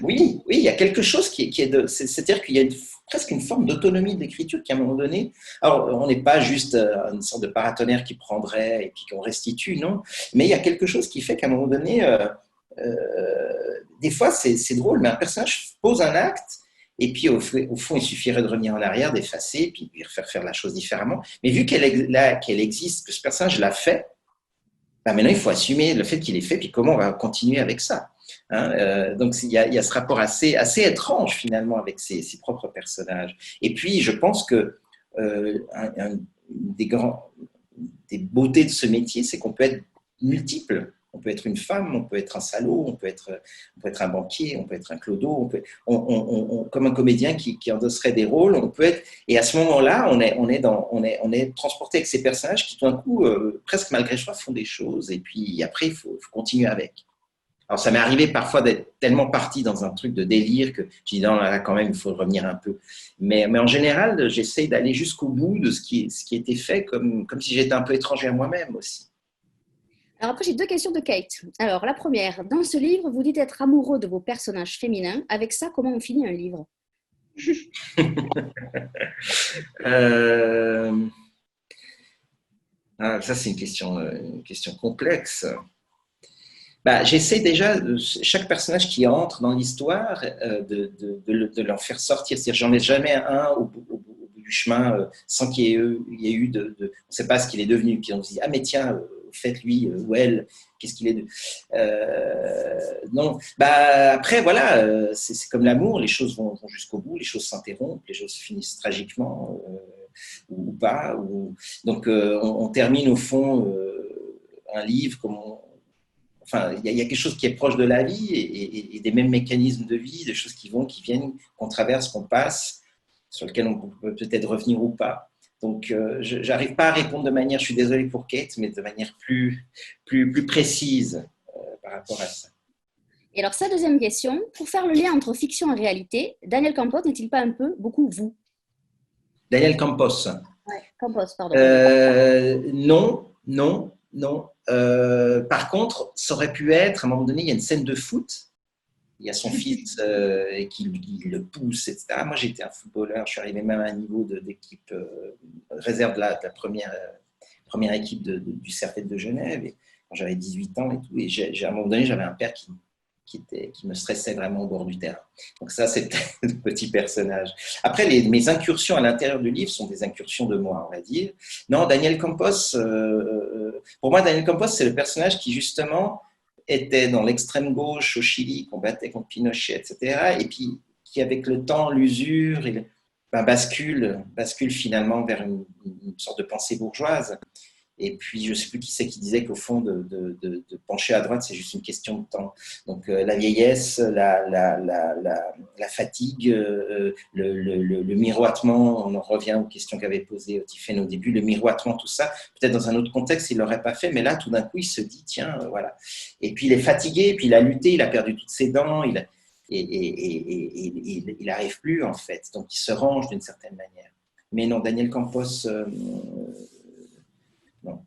Oui, il y a quelque chose qui est de… C'est-à-dire qu'il y a presque une forme d'autonomie d'écriture qui, à un moment donné… Alors, on n'est pas juste une sorte de paratonnerre qui prendrait et puis qu'on restitue, non. Mais il y a quelque chose qui fait qu'à un moment donné, des fois, c'est drôle, mais un personnage pose un acte, et puis au fond, il suffirait de revenir en arrière, d'effacer, puis de faire la chose différemment. Mais vu qu'elle existe, que ce personnage l'a fait, ben maintenant, il faut assumer le fait qu'il est fait, puis comment on va continuer avec ça. Hein, donc, il y a ce rapport assez étrange, finalement, avec ses propres personnages. Et puis, je pense que des beautés de ce métier, c'est qu'on peut être multiple. On peut être une femme, on peut être un salaud, on peut être un banquier, on peut être un clodo, comme un comédien qui endosserait des rôles. On peut être, et à ce moment-là, on est transporté avec ces personnages qui, tout d'un coup, presque malgré soi, font des choses. Et puis après, il faut continuer avec. Alors, ça m'est arrivé parfois d'être tellement parti dans un truc de délire que je dis non, là, quand même, il faut revenir un peu. Mais en général, j'essaye d'aller jusqu'au bout de ce qui était fait, comme si j'étais un peu étranger à moi-même aussi. Alors après, j'ai deux questions de Kate. Alors, la première, dans ce livre, vous dites être amoureux de vos personnages féminins. Avec ça, comment on finit un livre? Ça, c'est une question complexe. Bah, j'essaie déjà, chaque personnage qui entre dans l'histoire, de l'en faire sortir. C'est-à-dire, j'en ai jamais un au bout du chemin sans qu'il y ait eu on ne sait pas ce qu'il est devenu. Puis on se dit, ah mais tiens, faites-lui ou elle, qu'est-ce qu'il est de... non, bah, après voilà, c'est comme l'amour, les choses vont jusqu'au bout, les choses s'interrompent, les choses finissent tragiquement ou pas. Donc on termine au fond un livre comme enfin, il y a quelque chose qui est proche de la vie et des mêmes mécanismes de vie, des choses qui vont, qui viennent, qu'on traverse, qu'on passe, sur lesquelles on peut peut-être revenir ou pas. Donc, je n'arrive pas à répondre de manière, je suis désolé pour Kate, mais de manière plus précise par rapport à ça. Et alors, sa deuxième question, pour faire le lien entre fiction et réalité, Daniel Campos n'est-il pas un peu beaucoup vous? Daniel Campos. Ouais, Campos, pardon. Non. Par contre, ça aurait pu être, à un moment donné, il y a une scène de foot. Il y a son fils qui le pousse, etc. Moi, j'étais un footballeur. Je suis arrivé même à un niveau d'équipe réserve de la première équipe du Servette de Genève. Et quand j'avais 18 ans et tout. Et à un moment donné, j'avais un père qui me stressait vraiment au bord du terrain. Donc ça, c'était le petit personnage. Après, mes incursions à l'intérieur du livre sont des incursions de moi, on va dire. Non, Daniel Campos, pour moi, Daniel Campos, c'est le personnage qui, justement, était dans l'extrême gauche au Chili, combattait contre Pinochet, etc. Et puis, qui, avec le temps, l'usure, bascule finalement vers une sorte de pensée bourgeoise. Et puis, je ne sais plus qui c'est qui disait qu'au fond, de pencher à droite, c'est juste une question de temps. Donc, la vieillesse, la fatigue, le miroitement, on en revient aux questions qu'avait posées Tiffaine au début, le miroitement, tout ça, peut-être dans un autre contexte, il ne l'aurait pas fait, mais là, tout d'un coup, il se dit, tiens, voilà. Et puis, il est fatigué, puis il a lutté, il a perdu toutes ses dents, il n'arrive plus, en fait. Donc, il se range d'une certaine manière. Mais non, Daniel Campos... non.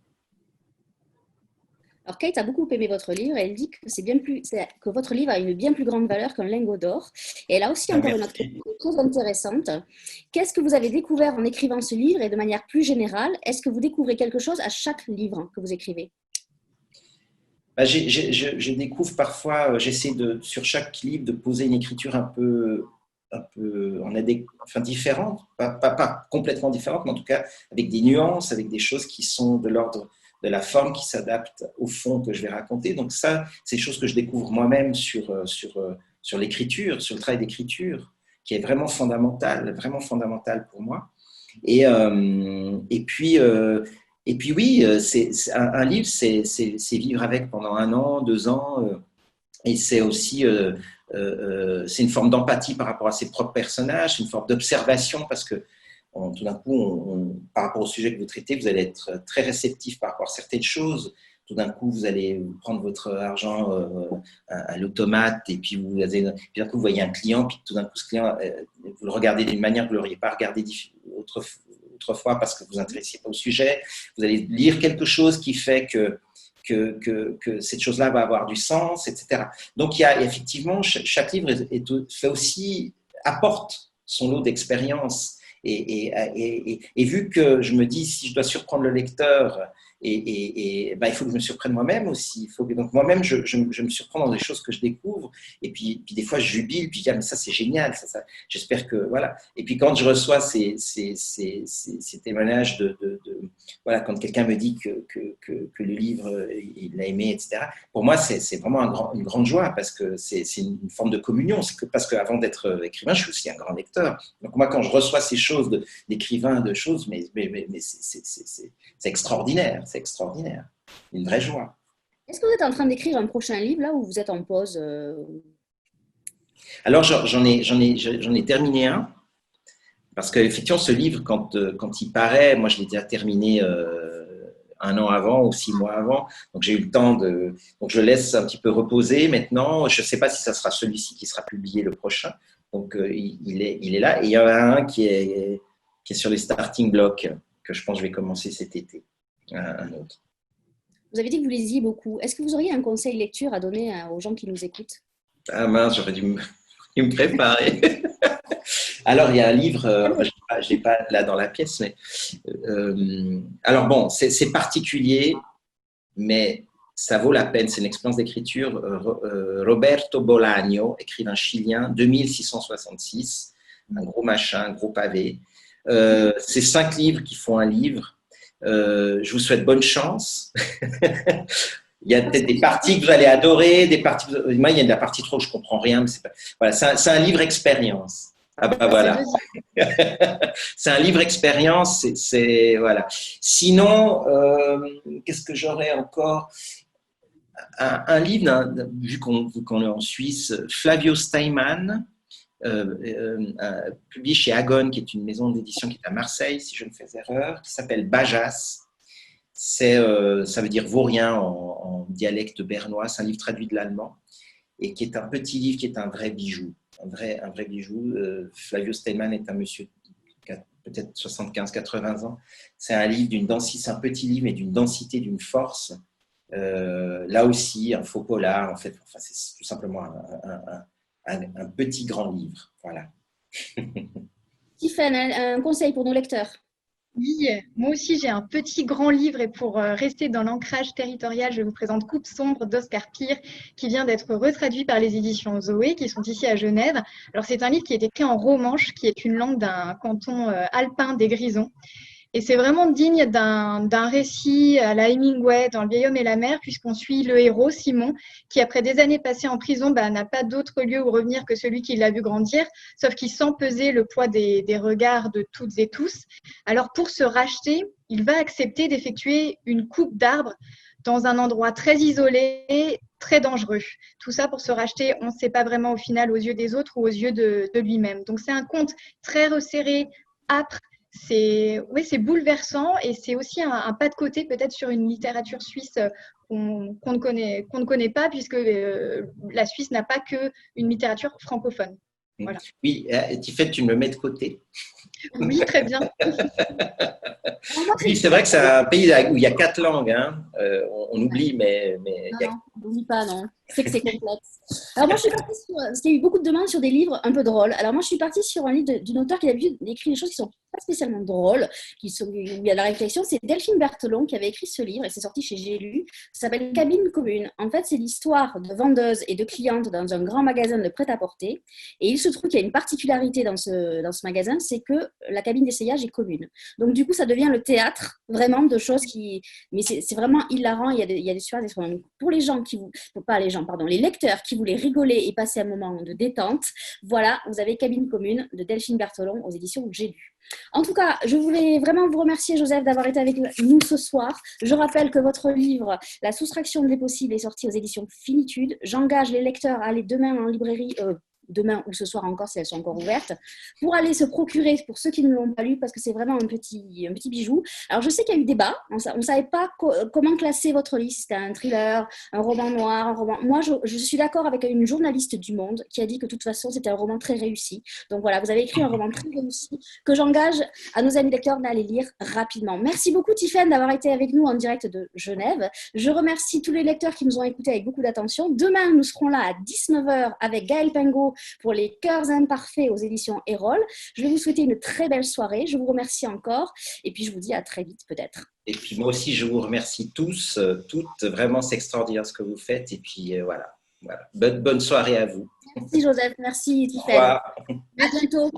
Alors, Kate a beaucoup aimé votre livre et elle dit que, que votre livre a une bien plus grande valeur qu'un lingot d'or. Et elle a aussi encore une autre question très intéressante. Qu'est-ce que vous avez découvert en écrivant ce livre et de manière plus générale, est-ce que vous découvrez quelque chose à chaque livre que vous écrivez? Je découvre parfois, j'essaie sur chaque livre de poser une écriture un peu différente, pas complètement différente, mais en tout cas avec des nuances, avec des choses qui sont de l'ordre de la forme, qui s'adaptent au fond que je vais raconter. Donc ça, c'est des choses que je découvre moi-même sur l'écriture, sur le travail d'écriture, qui est vraiment fondamental pour moi. Et puis oui, un livre, c'est vivre avec pendant 1 an, 2 ans, et c'est aussi c'est une forme d'empathie par rapport à ses propres personnages, une forme d'observation, parce que tout d'un coup, par rapport au sujet que vous traitez, vous allez être très réceptif par rapport à certaines choses. Tout d'un coup, vous allez prendre votre argent à l'automate et puis d'un coup, vous voyez un client, puis tout d'un coup, ce client, vous le regardez d'une manière que vous ne l'auriez pas regardé autrefois parce que vous vous intéressiez pas au sujet. Vous allez lire quelque chose qui fait que cette chose-là va avoir du sens, etc. Donc, il y a effectivement, chaque livre apporte son lot d'expérience. Et vu que je me dis, si je dois surprendre le lecteur, il faut que je me surprenne moi-même aussi. Donc moi-même, je me surprends dans des choses que je découvre. Et puis des fois, je jubile, puis je dis, ah, mais ça, c'est génial. Ça. J'espère que, voilà. Et puis quand je reçois ces témoignages voilà, quand quelqu'un me dit que le livre, il l'a aimé, etc. Pour moi, c'est vraiment une grande joie parce que c'est une forme de communion. Parce qu'avant d'être écrivain, je suis aussi un grand lecteur. Donc moi, quand je reçois ces choses d'écrivain, de choses, mais c'est extraordinaire. C'est extraordinaire. Une vraie joie. Est-ce que vous êtes en train d'écrire un prochain livre là ou vous êtes en pause Alors, j'en ai terminé un. Parce qu'effectivement, ce livre, quand il paraît, moi, je l'ai déjà terminé 1 an avant ou 6 mois avant. Donc, j'ai eu le temps donc, je laisse un petit peu reposer maintenant. Je ne sais pas si ça sera celui-ci qui sera publié le prochain. Donc, il est là. Et il y en a un qui est sur les starting blocks que je pense que je vais commencer cet été. Un autre. Vous avez dit que vous lisiez beaucoup. Est-ce que vous auriez un conseil lecture à donner aux gens qui nous écoutent? Ah mince, j'aurais dû me préparer. Alors, il y a un livre, je l'ai pas là dans la pièce, mais alors bon, c'est particulier, mais ça vaut la peine. C'est une expérience d'écriture. Roberto Bolaño, écrivain chilien, 2666, un gros machin, un gros pavé. C'est 5 livres qui font un livre. Je vous souhaite bonne chance. Il y a peut-être des parties que vous allez adorer, des parties. Moi, il y a de la partie trop, je comprends rien. Mais c'est pas... Voilà, c'est un livre expérience. Ah bah voilà. C'est un livre expérience. Voilà. Sinon, qu'est-ce que j'aurais encore? Un livre, vu qu'on est en Suisse, Flavio Steinmann, publié chez Agone, qui est une maison d'édition qui est à Marseille, si je ne fais erreur, qui s'appelle Bajas. Ça veut dire vaurien en dialecte bernois. C'est un livre traduit de l'allemand et qui est un petit livre qui est un vrai bijou. Un vrai bijou. Flavio Steinmann est un monsieur qui a peut-être 75-80 ans. C'est un livre c'est un petit livre, mais d'une densité, d'une force. Là aussi, un faux polar, en fait. Enfin, c'est tout simplement un petit grand livre. Voilà. Tiffany, un conseil pour nos lecteurs? Oui, moi aussi j'ai un petit grand livre et pour rester dans l'ancrage territorial, je vous présente Coupe sombre d'Oscar Pire qui vient d'être retraduit par les éditions Zoé qui sont ici à Genève. Alors c'est un livre qui est écrit en romanche, qui est une langue d'un canton alpin des Grisons. Et c'est vraiment digne d'un récit à la Hemingway dans Le vieil homme et la mer, puisqu'on suit le héros, Simon, qui après des années passées en prison, n'a pas d'autre lieu où revenir que celui qui l'a vu grandir, sauf qu'il sent peser le poids des regards de toutes et tous. Alors pour se racheter, il va accepter d'effectuer une coupe d'arbres dans un endroit très isolé, très dangereux. Tout ça pour se racheter, on ne sait pas vraiment au final aux yeux des autres ou aux yeux de lui-même. Donc c'est un conte très resserré, âpre. C'est bouleversant et c'est aussi un pas de côté peut-être sur une littérature suisse qu'on ne connaît pas puisque la Suisse n'a pas qu'une littérature francophone. Voilà. Oui, Tiffany, tu me mets de côté. Oui, très bien. Oui, c'est vrai que c'est un pays où il y a 4 langues. Hein. On oublie, mais non, on n'oublie pas, non. C'est que c'est complexe. Alors moi, je suis partie parce qu'il y a eu beaucoup de demandes sur des livres un peu drôles. Alors moi, je suis partie sur un livre d'une auteure qui d'habitude écrit des choses qui sont pas spécialement drôles, où il y a de la réflexion. C'est Delphine Berthelon qui avait écrit ce livre et c'est sorti chez J'ai lu. Ça s'appelle Cabine commune. En fait, c'est l'histoire de vendeuses et de clientes dans un grand magasin de prêt-à-porter. Et il se trouve qu'il y a une particularité dans ce magasin, c'est que la cabine d'essayage est commune. Donc du coup, ça devient le théâtre vraiment de choses qui... Mais c'est vraiment hilarant. Il y a des super histoires. Pour les gens les lecteurs qui voulaient rigoler et passer un moment de détente, voilà, vous avez Cabine commune de Delphine Berthelon aux éditions J'ai lu. En tout cas, je voulais vraiment vous remercier, Joseph, d'avoir été avec nous ce soir. Je rappelle que votre livre, La soustraction des possibles, est sorti aux éditions Finitude. J'engage les lecteurs à aller demain en librairie, demain ou ce soir encore, si elles sont encore ouvertes, pour aller se procurer, pour ceux qui ne l'ont pas lu, parce que c'est vraiment un petit bijou. Alors, je sais qu'il y a eu débat. On ne savait pas comment classer votre livre. C'était un thriller, un roman noir, un roman... Moi, je suis d'accord avec une journaliste du Monde qui a dit que de toute façon, c'était un roman très réussi. Donc voilà, vous avez écrit un roman très réussi que j'engage à nos amis lecteurs d'aller lire rapidement. Merci beaucoup, Tiffany, d'avoir été avec nous en direct de Genève. Je remercie tous les lecteurs qui nous ont écoutés avec beaucoup d'attention. Demain, nous serons là à 19h avec Gaël Pingot pour les cœurs imparfaits aux éditions Erol. Je vais vous souhaiter une très belle soirée. Je vous remercie encore et puis je vous dis à très vite peut-être. Et puis moi aussi, je vous remercie tous, toutes. Vraiment, c'est extraordinaire ce que vous faites. Et puis voilà. Bonne soirée à vous. Merci Joseph, merci Tiffany. Au revoir. À bientôt.